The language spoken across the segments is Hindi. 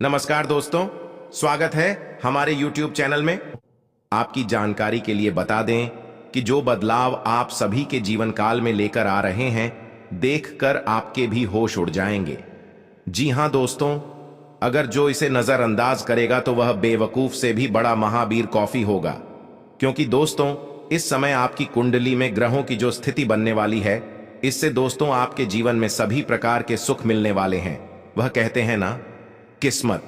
नमस्कार दोस्तों, स्वागत है हमारे YouTube चैनल में। आपकी जानकारी के लिए बता दें कि जो बदलाव आप सभी के जीवन काल में लेकर आ रहे हैं, देखकर आपके भी होश उड़ जाएंगे। जी हां दोस्तों, अगर जो इसे नजरअंदाज करेगा तो वह बेवकूफ से भी बड़ा महावीर कॉफी होगा। क्योंकि दोस्तों, इस समय आपकी कुंडली में ग्रहों की जो स्थिति बनने वाली है, इससे दोस्तों आपके जीवन में सभी प्रकार के सुख मिलने वाले हैं। वह कहते हैं ना, किस्मत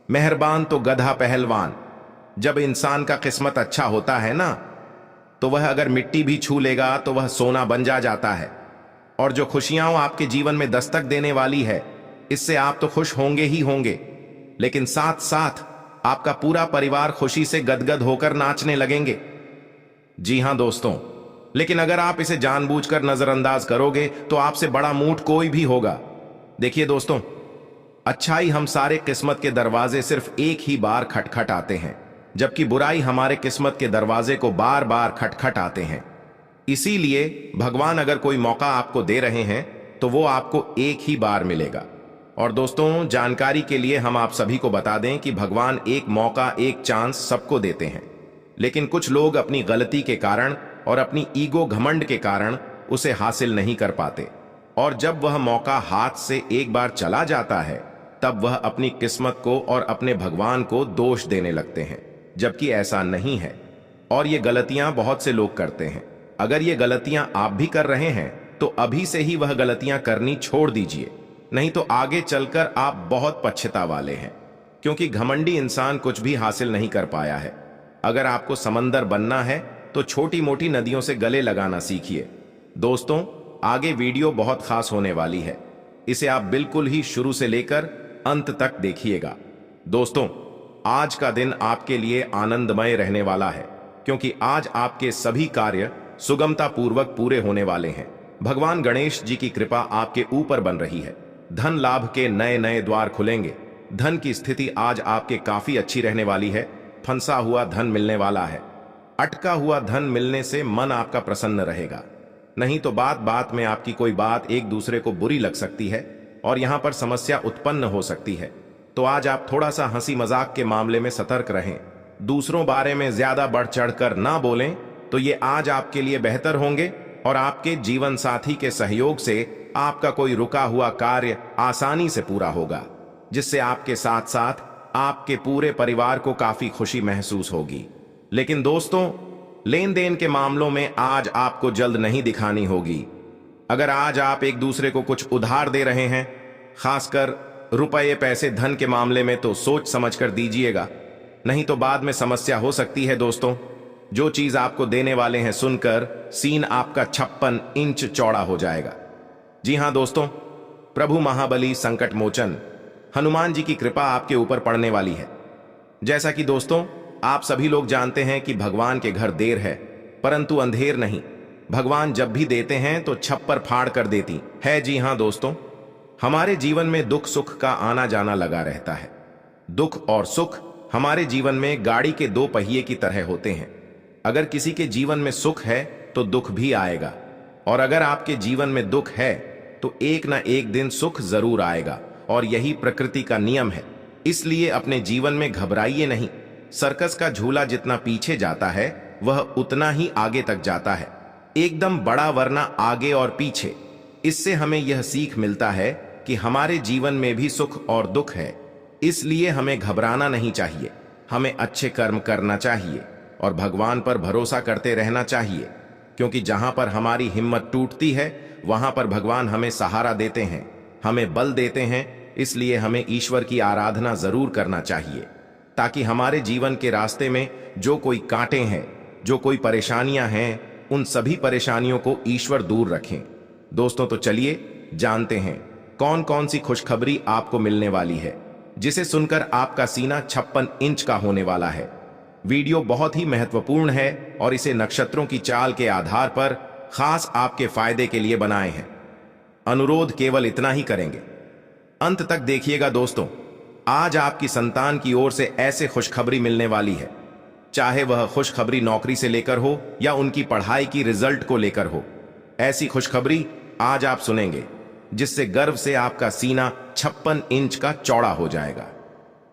मेहरबान तो गधा पहलवान। जब इंसान का किस्मत अच्छा होता है ना, तो वह अगर मिट्टी भी छू लेगा तो वह सोना बन जाता है। और जो खुशियां आपके जीवन में दस्तक देने वाली है, इससे आप तो खुश होंगे ही होंगे, लेकिन साथ साथ आपका पूरा परिवार खुशी से गदगद होकर नाचने लगेंगे। जी हां दोस्तों, लेकिन अगर आप इसे जानबूझकर नजरअंदाज करोगे तो आपसे बड़ा मूठ कोई भी होगा। देखिए दोस्तों, अच्छाई हम सारे किस्मत के दरवाजे सिर्फ एक ही बार खटखटाते हैं, जबकि बुराई हमारे किस्मत के दरवाजे को बार बार खटखटाते हैं। इसीलिए भगवान अगर कोई मौका आपको दे रहे हैं तो वो आपको एक ही बार मिलेगा। और दोस्तों, जानकारी के लिए हम आप सभी को बता दें कि भगवान एक मौका, एक चांस सबको देते हैं, लेकिन कुछ लोग अपनी गलती के कारण और अपनी ईगो घमंड के कारण उसे हासिल नहीं कर पाते। और जब वह मौका हाथ से एक बार चला जाता है, तब वह अपनी किस्मत को और अपने भगवान को दोष देने लगते हैं, जबकि ऐसा नहीं है। और ये गलतियां बहुत से लोग करते हैं। अगर ये गलतियां आप भी कर रहे हैं तो अभी से ही वह गलतियां करनी छोड़ दीजिए, नहीं तो आगे चलकर आप बहुत पछतावाले हैं। क्योंकि घमंडी इंसान कुछ भी हासिल नहीं कर पाया है। अगर आपको समंदर बनना है तो छोटी मोटी नदियों से गले लगाना सीखिए। दोस्तों, आगे वीडियो बहुत खास होने वाली है, इसे आप बिल्कुल ही शुरू से लेकर अंत तक देखिएगा। दोस्तों, आज का दिन आपके लिए आनंदमय रहने वाला है, क्योंकि आज आपके सभी कार्य सुगमता पूर्वक पूरे होने वाले हैं। भगवान गणेश जी की कृपा आपके ऊपर बन रही है। धन लाभ के नए नए द्वार खुलेंगे। धन की स्थिति आज आपके काफी अच्छी रहने वाली है। फंसा हुआ धन मिलने वाला है। अटका हुआ धन मिलने से मन आपका प्रसन्न रहेगा। नहीं तो बात बात में आपकी कोई बात एक दूसरे को बुरी लग सकती है और यहां पर समस्या उत्पन्न हो सकती है। तो आज आप थोड़ा सा हंसी मजाक के मामले में सतर्क रहें। दूसरों बारे में ज्यादा बढ़ चढ़कर ना बोलें, तो ये आज आपके लिए बेहतर होंगे। और आपके जीवन साथी के सहयोग से आपका कोई रुका हुआ कार्य आसानी से पूरा होगा, जिससे आपके साथ साथ आपके पूरे परिवार को काफी खुशी महसूस होगी। लेकिन दोस्तों, लेन देन के मामलों में आज आपको जल्द नहीं दिखानी होगी। अगर आज आप एक दूसरे को कुछ उधार दे रहे हैं, खासकर रुपए पैसे धन के मामले में, तो सोच समझकर दीजिएगा, नहीं तो बाद में समस्या हो सकती है। दोस्तों, जो चीज आपको देने वाले हैं सुनकर सीन आपका 56 इंच चौड़ा हो जाएगा। जी हां दोस्तों, प्रभु महाबली संकट मोचन हनुमान जी की कृपा आपके ऊपर पड़ने वाली है। जैसा कि दोस्तों आप सभी लोग जानते हैं कि भगवान के घर देर है परंतु अंधेर नहीं। भगवान जब भी देते हैं तो छप्पर फाड़ कर देती है। जी हां दोस्तों, हमारे जीवन में दुख सुख का आना जाना लगा रहता है। दुख और सुख हमारे जीवन में गाड़ी के दो पहिए की तरह होते हैं। अगर किसी के जीवन में सुख है तो दुख भी आएगा, और अगर आपके जीवन में दुख है तो एक ना एक दिन सुख जरूर आएगा। और यही प्रकृति का नियम है। इसलिए अपने जीवन में घबराइए नहीं। सर्कस का झूला जितना पीछे जाता है वह उतना ही आगे तक जाता है, एकदम बड़ा वरना आगे और पीछे। इससे हमें यह सीख मिलता है कि हमारे जीवन में भी सुख और दुख है, इसलिए हमें घबराना नहीं चाहिए। हमें अच्छे कर्म करना चाहिए और भगवान पर भरोसा करते रहना चाहिए, क्योंकि जहां पर हमारी हिम्मत टूटती है वहां पर भगवान हमें सहारा देते हैं, हमें बल देते हैं। इसलिए हमें ईश्वर की आराधना जरूर करना चाहिए, ताकि हमारे जीवन के रास्ते में जो कोई कांटे हैं, जो कोई परेशानियां हैं, उन सभी परेशानियों को ईश्वर दूर रखें। दोस्तों, तो चलिए जानते हैं कौन कौन सी खुशखबरी आपको मिलने वाली है, जिसे सुनकर आपका सीना 56 इंच का होने वाला है। वीडियो बहुत ही महत्वपूर्ण है और इसे नक्षत्रों की चाल के आधार पर खास आपके फायदे के लिए बनाए हैं। अनुरोध केवल इतना ही करेंगे, अंत तक देखिएगा। दोस्तों, आज आपकी संतान की ओर से ऐसे खुशखबरी मिलने वाली है, चाहे वह खुशखबरी नौकरी से लेकर हो या उनकी पढ़ाई की रिजल्ट को लेकर हो। ऐसी खुशखबरी आज आप सुनेंगे जिससे गर्व से आपका सीना 56 इंच का चौड़ा हो जाएगा।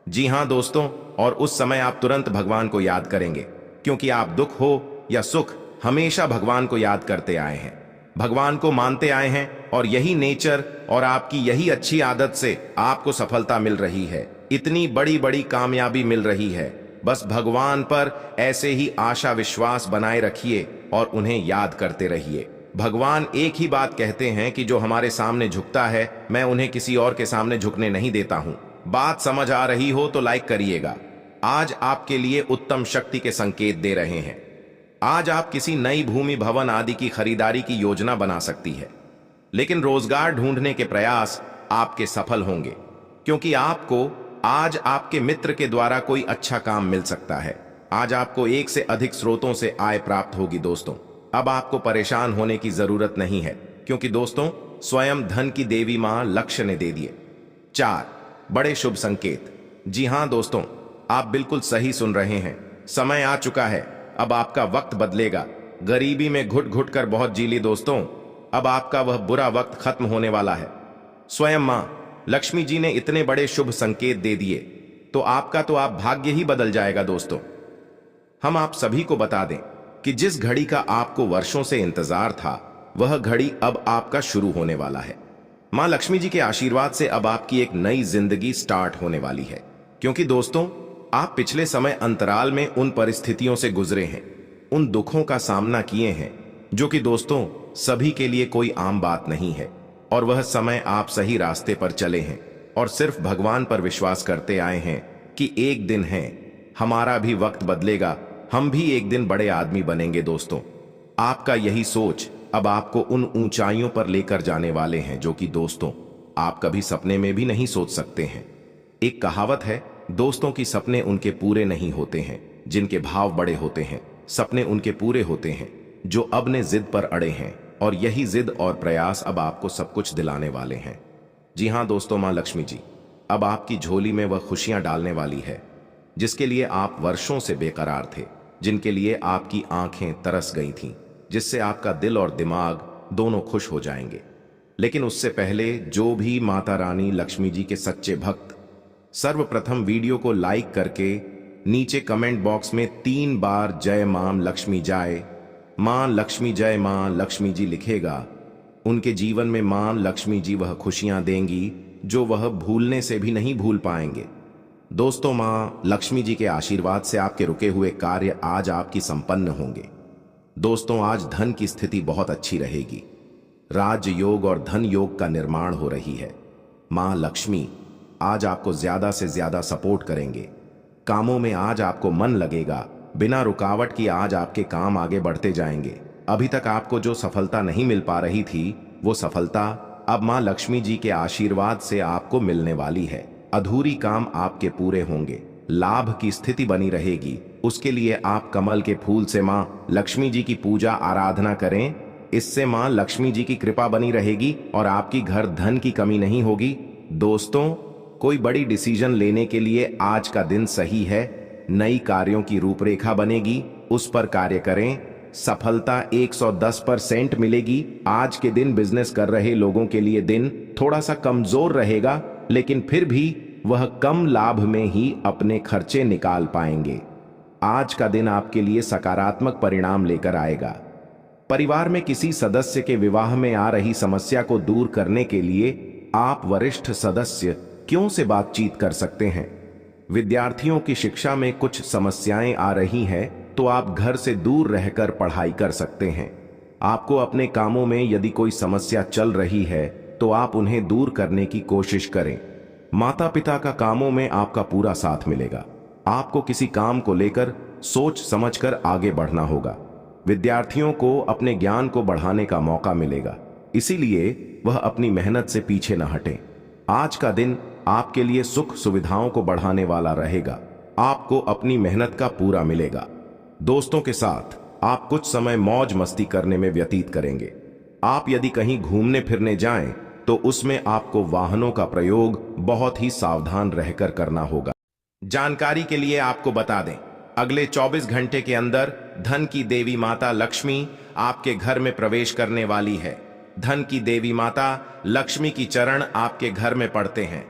जी हां दोस्तों, और उस समय आप तुरंत भगवान को याद करेंगे, क्योंकि आप दुख हो या सुख हमेशा भगवान को याद करते आए हैं, भगवान को मानते आए हैं, और यही नेचर और आपकी यही अच्छी आदत से आपको सफलता मिल रही है, इतनी बड़ी बड़ी कामयाबी मिल रही है। बस भगवान पर ऐसे ही आशा विश्वास बनाए रखिए और उन्हें याद करते रहिए। भगवान एक ही बात कहते हैं कि जो हमारे सामने झुकता है, मैं उन्हें किसी और के सामने झुकने नहीं देता हूं। बात समझ आ रही हो तो लाइक करिएगा। आज आपके लिए उत्तम शक्ति के संकेत दे रहे हैं। आज आप किसी नई भूमि भवन आदि की खरीदारी की योजना बना सकती है, लेकिन रोजगार ढूंढने के प्रयास आपके सफल होंगे, क्योंकि आपको आज आपके मित्र के द्वारा कोई अच्छा काम मिल सकता है। आज आपको एक से अधिक स्रोतों से आय प्राप्त होगी दोस्तों। अब आपको परेशान होने की जरूरत नहीं है, क्योंकि दोस्तों स्वयं धन की देवी मां लक्ष्य ने दे दिए 4 बड़े शुभ संकेत। जी हां दोस्तों, आप बिल्कुल सही सुन रहे हैं। समय आ चुका है, अब आपका वक्त बदलेगा। गरीबी में घुट घुट कर बहुत जी ली दोस्तों, अब आपका वह बुरा वक्त खत्म होने वाला है। स्वयं मां लक्ष्मी जी ने इतने बड़े शुभ संकेत दे दिए, तो आपका तो आप भाग्य ही बदल जाएगा दोस्तों। हम आप सभी को बता दें कि जिस घड़ी का आपको वर्षों से इंतजार था, वह घड़ी अब आपका शुरू होने वाला है। मां लक्ष्मी जी के आशीर्वाद से अब आपकी एक नई जिंदगी स्टार्ट होने वाली है, क्योंकि दोस्तों आप पिछले समय अंतराल में उन परिस्थितियों से गुजरे हैं, उन दुखों का सामना किए हैं, जो कि दोस्तों सभी के लिए कोई आम बात नहीं है। और वह समय आप सही रास्ते पर चले हैं और सिर्फ भगवान पर विश्वास करते आए हैं कि एक दिन है, हमारा भी वक्त बदलेगा, हम भी एक दिन बड़े आदमी बनेंगे दोस्तों। आपका यही सोच अब आपको उन ऊंचाइयों पर लेकर जाने वाले हैं, जो कि दोस्तों आप कभी सपने में भी नहीं सोच सकते हैं। एक कहावत है दोस्तों की सपने उनके पूरे नहीं होते हैं जिनके भाव बड़े होते हैं, सपने उनके पूरे होते हैं जो अब ने जिद पर अड़े हैं, और यही जिद और प्रयास अब आपको सब कुछ दिलाने वाले हैं। जी हां दोस्तों, मां लक्ष्मी जी अब आपकी झोली में वह खुशियां डालने वाली है जिसके लिए आप वर्षों से बेकरार थे, जिनके लिए आपकी आंखें तरस गई थीं, जिससे आपका दिल और दिमाग दोनों खुश हो जाएंगे। लेकिन उससे पहले जो भी माता रानी लक्ष्मी जी के सच्चे भक्त सर्वप्रथम वीडियो को लाइक करके नीचे कमेंट बॉक्स में 3 बार जय मां लक्ष्मी जाए, मां लक्ष्मी जय मां लक्ष्मी जी लिखेगा, उनके जीवन में मां लक्ष्मी जी वह खुशियां देंगी जो वह भूलने से भी नहीं भूल पाएंगे। दोस्तों मां लक्ष्मी जी के आशीर्वाद से आपके रुके हुए कार्य आज आपकी संपन्न होंगे। दोस्तों आज धन की स्थिति बहुत अच्छी रहेगी, राजयोग और धन योग का निर्माण हो रही है। मां लक्ष्मी आज आपको ज्यादा से ज्यादा सपोर्ट करेंगे, कामों में आज आपको मन लगेगा, बिना रुकावट की आज आपके काम आगे बढ़ते जाएंगे। अभी तक आपको जो सफलता नहीं मिल पा रही थी, वो सफलता अब मां लक्ष्मी जी के आशीर्वाद से आपको मिलने वाली है। अधूरी काम आपके पूरे होंगे, लाभ की स्थिति बनी रहेगी। उसके लिए आप कमल के फूल से मां लक्ष्मी जी की पूजा आराधना करें, इससे मां लक्ष्मी जी की कृपा बनी रहेगी और आपकी घर धन की कमी नहीं होगी। दोस्तों कोई बड़ी डिसीजन लेने के लिए आज का दिन सही है, नई कार्यों की रूपरेखा बनेगी, उस पर कार्य करें, सफलता 110% मिलेगी। आज के दिन बिजनेस कर रहे लोगों के लिए दिन थोड़ा सा कमजोर रहेगा, लेकिन फिर भी वह कम लाभ में ही अपने खर्चे निकाल पाएंगे। आज का दिन आपके लिए सकारात्मक परिणाम लेकर आएगा। परिवार में किसी सदस्य के विवाह में आ रही समस्या को दूर करने के लिए आप वरिष्ठ सदस्य क्यों से बातचीत कर सकते हैं। विद्यार्थियों की शिक्षा में कुछ समस्याएं आ रही हैं, तो आप घर से दूर रहकर पढ़ाई कर सकते हैं। आपको अपने कामों में यदि कोई समस्या चल रही है, तो आप उन्हें दूर करने की कोशिश करें। माता पिता का कामों में आपका पूरा साथ मिलेगा। आपको किसी काम को लेकर सोच समझकर आगे बढ़ना होगा। विद्यार्थियों को अपने ज्ञान को बढ़ाने का मौका मिलेगा, इसीलिए वह अपनी मेहनत से पीछे न हटें। आज का दिन आपके लिए सुख सुविधाओं को बढ़ाने वाला रहेगा। आपको अपनी मेहनत का पूरा मिलेगा। दोस्तों के साथ आप कुछ समय मौज मस्ती करने में व्यतीत करेंगे। आप यदि कहीं घूमने फिरने जाएं, तो उसमें आपको वाहनों का प्रयोग बहुत ही सावधान रहकर करना होगा। जानकारी के लिए आपको बता दें, अगले 24 घंटे के अंदर धन की देवी माता लक्ष्मी आपके घर में प्रवेश करने वाली है। धन की देवी माता लक्ष्मी की चरण आपके घर में पड़ते हैं।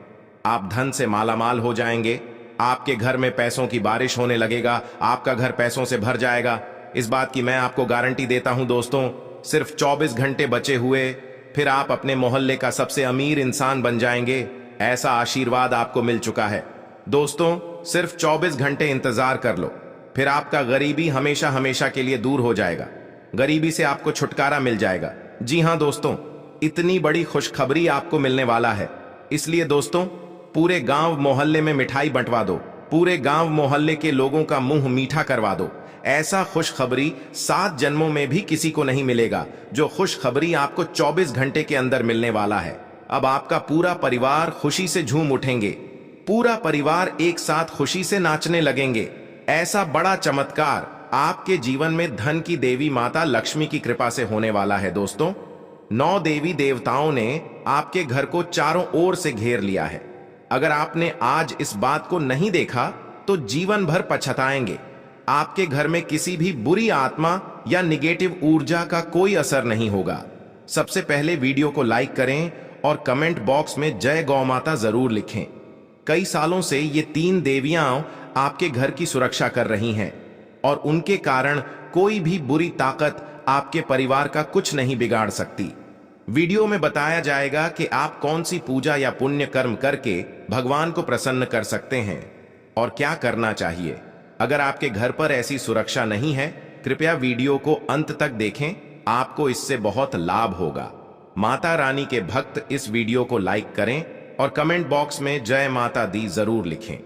आप धन से मालामाल हो जाएंगे। आपके घर में पैसों की बारिश होने लगेगा, आपका घर पैसों से भर जाएगा। इस बात की मैं आपको गारंटी देता हूं दोस्तों। सिर्फ 24 घंटे बचे हुए, फिर आप अपने मोहल्ले का सबसे अमीर इंसान बन जाएंगे। ऐसा आशीर्वाद आपको मिल चुका है दोस्तों। सिर्फ 24 घंटे इंतजार कर लो, फिर आपका गरीबी हमेशा हमेशा के लिए दूर हो जाएगा। गरीबी से आपको छुटकारा मिल जाएगा। जी हां दोस्तों, इतनी बड़ी खुशखबरी आपको मिलने वाला है। इसलिए दोस्तों, पूरे गांव मोहल्ले में मिठाई बंटवा दो, पूरे गांव मोहल्ले के लोगों का मुंह मीठा करवा दो। ऐसा खुशखबरी 7 जन्मों में भी किसी को नहीं मिलेगा, जो खुशखबरी आपको 24 घंटे के अंदर मिलने वाला है। अब आपका पूरा परिवार खुशी से झूम उठेंगे, पूरा परिवार एक साथ खुशी से नाचने लगेंगे। ऐसा बड़ा चमत्कार आपके जीवन में धन की देवी माता लक्ष्मी की कृपा से होने वाला है दोस्तों। 9 देवी देवताओं ने आपके घर को चारों ओर से घेर लिया है। अगर आपने आज इस बात को नहीं देखा तो जीवन भर पछताएंगे। आपके घर में किसी भी बुरी आत्मा या निगेटिव ऊर्जा का कोई असर नहीं होगा। सबसे पहले वीडियो को लाइक करें और कमेंट बॉक्स में जय गौ माता जरूर लिखें। कई सालों से ये 3 देवियां आपके घर की सुरक्षा कर रही हैं और उनके कारण कोई भी बुरी ताकत आपके परिवार का कुछ नहीं बिगाड़ सकती। वीडियो में बताया जाएगा कि आप कौन सी पूजा या पुण्य कर्म करके भगवान को प्रसन्न कर सकते हैं और क्या करना चाहिए। अगर आपके घर पर ऐसी सुरक्षा नहीं है, कृपया वीडियो को अंत तक देखें, आपको इससे बहुत लाभ होगा। माता रानी के भक्त इस वीडियो को लाइक करें और कमेंट बॉक्स में जय माता दी जरूर लिखें।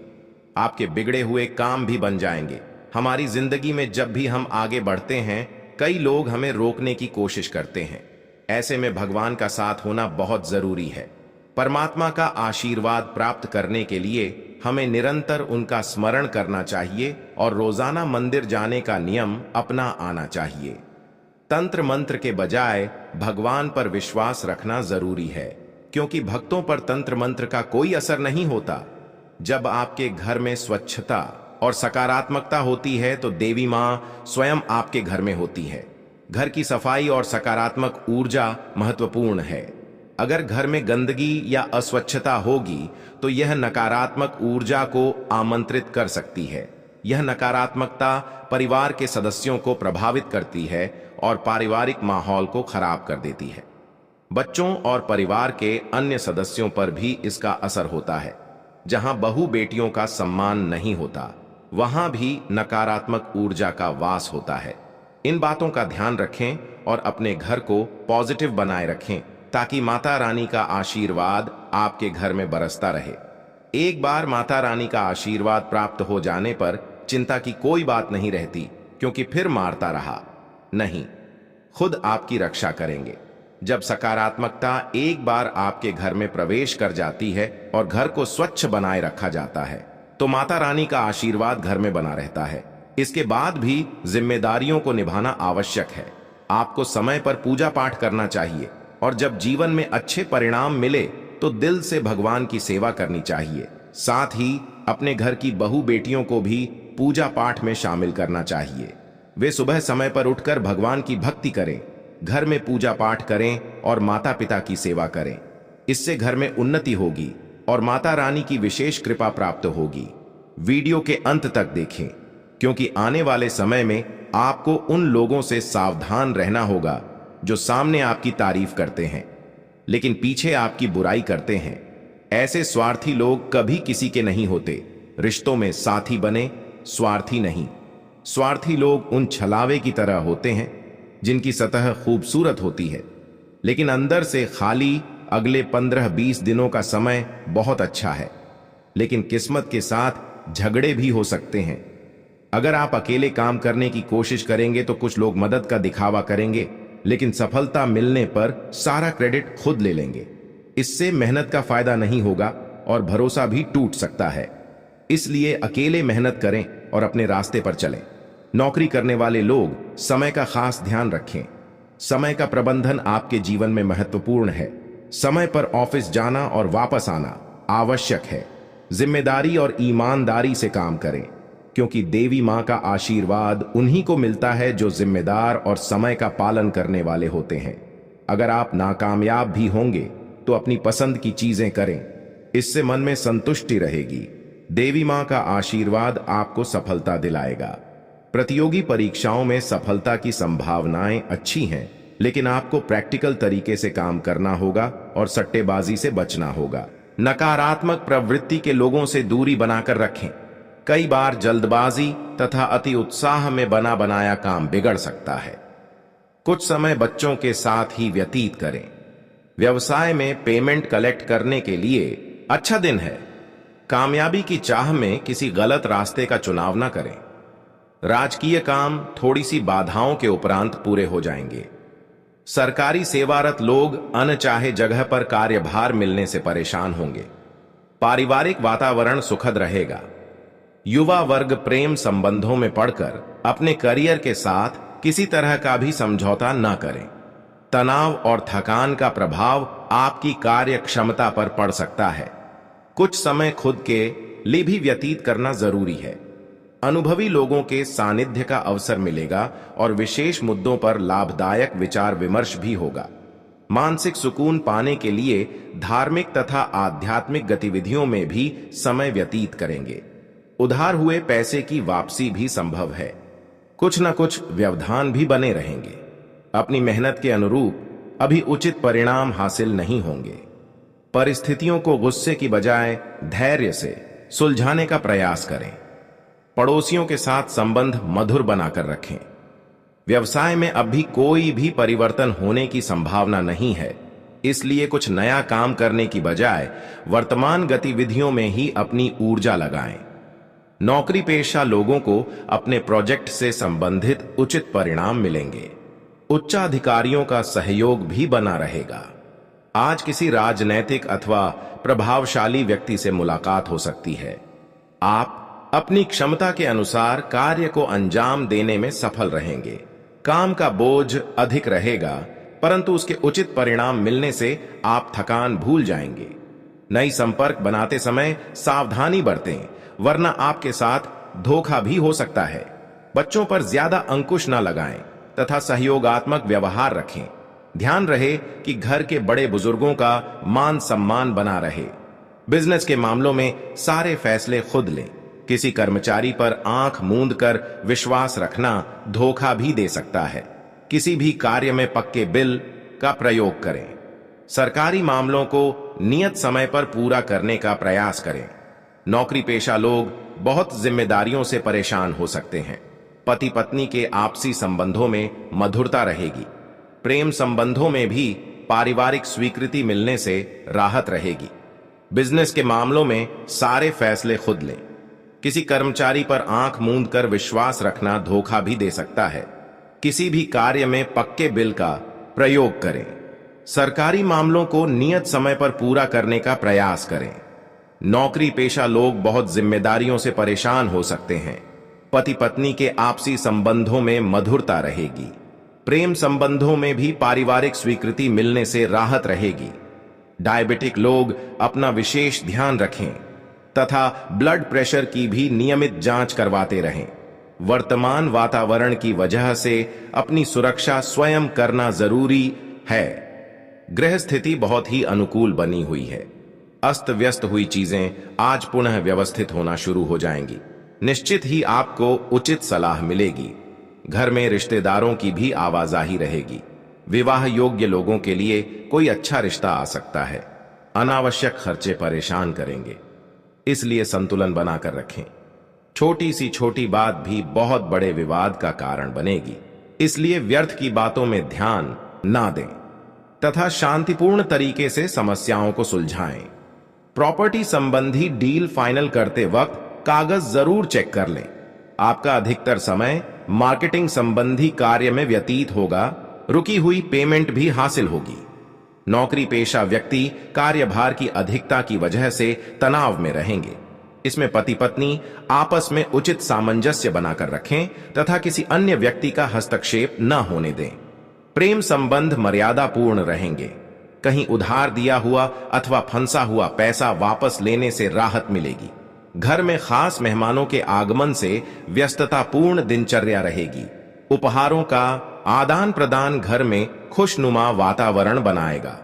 आपके बिगड़े हुए काम भी बन जाएंगे। हमारी जिंदगी में जब भी हम आगे बढ़ते हैं, कई लोग हमें रोकने की कोशिश करते हैं। ऐसे में भगवान का साथ होना बहुत जरूरी है। परमात्मा का आशीर्वाद प्राप्त करने के लिए हमें निरंतर उनका स्मरण करना चाहिए और रोजाना मंदिर जाने का नियम अपना आना चाहिए। तंत्र मंत्र के बजाय भगवान पर विश्वास रखना जरूरी है, क्योंकि भक्तों पर तंत्र मंत्र का कोई असर नहीं होता। जब आपके घर में स्वच्छता और सकारात्मकता होती है तो देवी मां स्वयं आपके घर में होती है। घर की सफाई और सकारात्मक ऊर्जा महत्वपूर्ण है। अगर घर में गंदगी या अस्वच्छता होगी तो यह नकारात्मक ऊर्जा को आमंत्रित कर सकती है। यह नकारात्मकता परिवार के सदस्यों को प्रभावित करती है और पारिवारिक माहौल को खराब कर देती है। बच्चों और परिवार के अन्य सदस्यों पर भी इसका असर होता है। जहां बहू बेटियों का सम्मान नहीं होता, वहां भी नकारात्मक ऊर्जा का वास होता है। इन बातों का ध्यान रखें और अपने घर को पॉजिटिव बनाए रखें, ताकि माता रानी का आशीर्वाद आपके घर में बरसता रहे। एक बार माता रानी का आशीर्वाद प्राप्त हो जाने पर चिंता की कोई बात नहीं रहती, क्योंकि फिर मारता रहा नहीं, खुद आपकी रक्षा करेंगे। जब सकारात्मकता एक बार आपके घर में प्रवेश कर जाती है और घर को स्वच्छ बनाए रखा जाता है, तो माता रानी का आशीर्वाद घर में बना रहता है। इसके बाद भी जिम्मेदारियों को निभाना आवश्यक है। आपको समय पर पूजा पाठ करना चाहिए और जब जीवन में अच्छे परिणाम मिले तो दिल से भगवान की सेवा करनी चाहिए। साथ ही अपने घर की बहू बेटियों को भी पूजा पाठ में शामिल करना चाहिए। वे सुबह समय पर उठकर भगवान की भक्ति करें, घर में पूजा पाठ करें और माता पिता की सेवा करें। इससे घर में उन्नति होगी और माता रानी की विशेष कृपा प्राप्त होगी। वीडियो के अंत तक देखें, क्योंकि आने वाले समय में आपको उन लोगों से सावधान रहना होगा जो सामने आपकी तारीफ करते हैं लेकिन पीछे आपकी बुराई करते हैं। ऐसे स्वार्थी लोग कभी किसी के नहीं होते। रिश्तों में साथी बने, स्वार्थी नहीं। स्वार्थी लोग उन छलावे की तरह होते हैं जिनकी सतह खूबसूरत होती है लेकिन अंदर से खाली। अगले 15-20 दिनों का समय बहुत अच्छा है, लेकिन किस्मत के साथ झगड़े भी हो सकते हैं। अगर आप अकेले काम करने की कोशिश करेंगे तो कुछ लोग मदद का दिखावा करेंगे, लेकिन सफलता मिलने पर सारा क्रेडिट खुद ले लेंगे। इससे मेहनत का फायदा नहीं होगा और भरोसा भी टूट सकता है। इसलिए अकेले मेहनत करें और अपने रास्ते पर चलें। नौकरी करने वाले लोग समय का खास ध्यान रखें। समय का प्रबंधन आपके जीवन में महत्वपूर्ण है। समय पर ऑफिस जाना और वापस आना आवश्यक है। जिम्मेदारी और ईमानदारी से काम करें, क्योंकि देवी मां का आशीर्वाद उन्हीं को मिलता है जो जिम्मेदार और समय का पालन करने वाले होते हैं। अगर आप नाकामयाब भी होंगे तो अपनी पसंद की चीजें करें, इससे मन में संतुष्टि रहेगी। देवी मां का आशीर्वाद आपको सफलता दिलाएगा। प्रतियोगी परीक्षाओं में सफलता की संभावनाएं अच्छी हैं, लेकिन आपको प्रैक्टिकल तरीके से काम करना होगा और सट्टेबाजी से बचना होगा। नकारात्मक प्रवृत्ति के लोगों से दूरी बनाकर रखें। कई बार जल्दबाजी तथा अति उत्साह में बना बनाया काम बिगड़ सकता है। कुछ समय बच्चों के साथ ही व्यतीत करें। व्यवसाय में पेमेंट कलेक्ट करने के लिए अच्छा दिन है। कामयाबी की चाह में किसी गलत रास्ते का चुनाव न करें। राजकीय काम थोड़ी सी बाधाओं के उपरांत पूरे हो जाएंगे। सरकारी सेवारत लोग अनचाहे जगह पर कार्यभार मिलने से परेशान होंगे। पारिवारिक वातावरण सुखद रहेगा। युवा वर्ग प्रेम संबंधों में पड़कर अपने करियर के साथ किसी तरह का भी समझौता न करें। तनाव और थकान का प्रभाव आपकी कार्य क्षमता पर पड़ सकता है। कुछ समय खुद के लिए भी व्यतीत करना जरूरी है। अनुभवी लोगों के सानिध्य का अवसर मिलेगा और विशेष मुद्दों पर लाभदायक विचार विमर्श भी होगा। मानसिक सुकून पाने के लिए धार्मिक तथा आध्यात्मिक गतिविधियों में भी समय व्यतीत करेंगे। उधार हुए पैसे की वापसी भी संभव है। कुछ न कुछ व्यवधान भी बने रहेंगे। अपनी मेहनत के अनुरूप अभी उचित परिणाम हासिल नहीं होंगे। परिस्थितियों को गुस्से की बजाय धैर्य से सुलझाने का प्रयास करें। पड़ोसियों के साथ संबंध मधुर बनाकर रखें। व्यवसाय में अब भी कोई भी परिवर्तन होने की संभावना नहीं है, इसलिए कुछ नया काम करने की बजाय वर्तमान गतिविधियों में ही अपनी ऊर्जा लगाएं। नौकरी पेशा लोगों को अपने प्रोजेक्ट से संबंधित उचित परिणाम मिलेंगे। उच्चाधिकारियों का सहयोग भी बना रहेगा। आज किसी राजनैतिक अथवा प्रभावशाली व्यक्ति से मुलाकात हो सकती है। आप अपनी क्षमता के अनुसार कार्य को अंजाम देने में सफल रहेंगे। काम का बोझ अधिक रहेगा, परंतु उसके उचित परिणाम मिलने से आप थकान भूल जाएंगे। नई संपर्क बनाते समय सावधानी बरतें, वरना आपके साथ धोखा भी हो सकता है। बच्चों पर ज्यादा अंकुश न लगाएं तथा सहयोगात्मक व्यवहार रखें। ध्यान रहे कि घर के बड़े बुजुर्गों का मान सम्मान बना रहे। बिजनेस के मामलों में सारे फैसले खुद लें। किसी कर्मचारी पर आंख मूंद कर विश्वास रखना धोखा भी दे सकता है। किसी भी कार्य में पक्के बिल का प्रयोग करें। सरकारी मामलों को नियत समय पर पूरा करने का प्रयास करें। नौकरी पेशा लोग बहुत जिम्मेदारियों से परेशान हो सकते हैं। पति पत्नी के आपसी संबंधों में मधुरता रहेगी। प्रेम संबंधों में भी पारिवारिक स्वीकृति मिलने से राहत रहेगी। बिजनेस के मामलों में सारे फैसले खुद लें। किसी कर्मचारी पर आंख मूंद कर विश्वास रखना धोखा भी दे सकता है। किसी भी कार्य में पक्के बिल का प्रयोग करें। सरकारी मामलों को नियत समय पर पूरा करने का प्रयास करें। नौकरी पेशा लोग बहुत जिम्मेदारियों से परेशान हो सकते हैं। पति पत्नी के आपसी संबंधों में मधुरता रहेगी। प्रेम संबंधों में भी पारिवारिक स्वीकृति मिलने से राहत रहेगी। डायबिटिक लोग अपना विशेष ध्यान रखें तथा ब्लड प्रेशर की भी नियमित जांच करवाते रहें। वर्तमान वातावरण की वजह से अपनी सुरक्षा स्वयं करना जरूरी है। ग्रह स्थिति बहुत ही अनुकूल बनी हुई है। अस्त व्यस्त हुई चीजें आज पुनः व्यवस्थित होना शुरू हो जाएंगी। निश्चित ही आपको उचित सलाह मिलेगी। घर में रिश्तेदारों की भी आवाजाही रहेगी। विवाह योग्य लोगों के लिए कोई अच्छा रिश्ता आ सकता है। अनावश्यक खर्चे परेशान करेंगे, इसलिए संतुलन बनाकर रखें। छोटी सी छोटी बात भी बहुत बड़े विवाद का कारण बनेगी, इसलिए व्यर्थ की बातों में ध्यान ना दें तथा शांतिपूर्ण तरीके से समस्याओं को सुलझाएं। प्रॉपर्टी संबंधी डील फाइनल करते वक्त कागज जरूर चेक कर लें। आपका अधिकतर समय मार्केटिंग संबंधी कार्य में व्यतीत होगा। रुकी हुई पेमेंट भी हासिल होगी। नौकरी पेशा व्यक्ति कार्यभार की अधिकता की वजह से तनाव में रहेंगे। इसमें पति पत्नी आपस में उचित सामंजस्य बनाकर रखें तथा किसी अन्य व्यक्ति का हस्तक्षेप न होने दें। प्रेम संबंध मर्यादापूर्ण रहेंगे। कहीं उधार दिया हुआ अथवा फंसा हुआ पैसा वापस लेने से राहत मिलेगी। घर में खास मेहमानों के आगमन से व्यस्ततापूर्ण दिनचर्या रहेगी। उपहारों का आदान प्रदान घर में खुशनुमा वातावरण बनाएगा।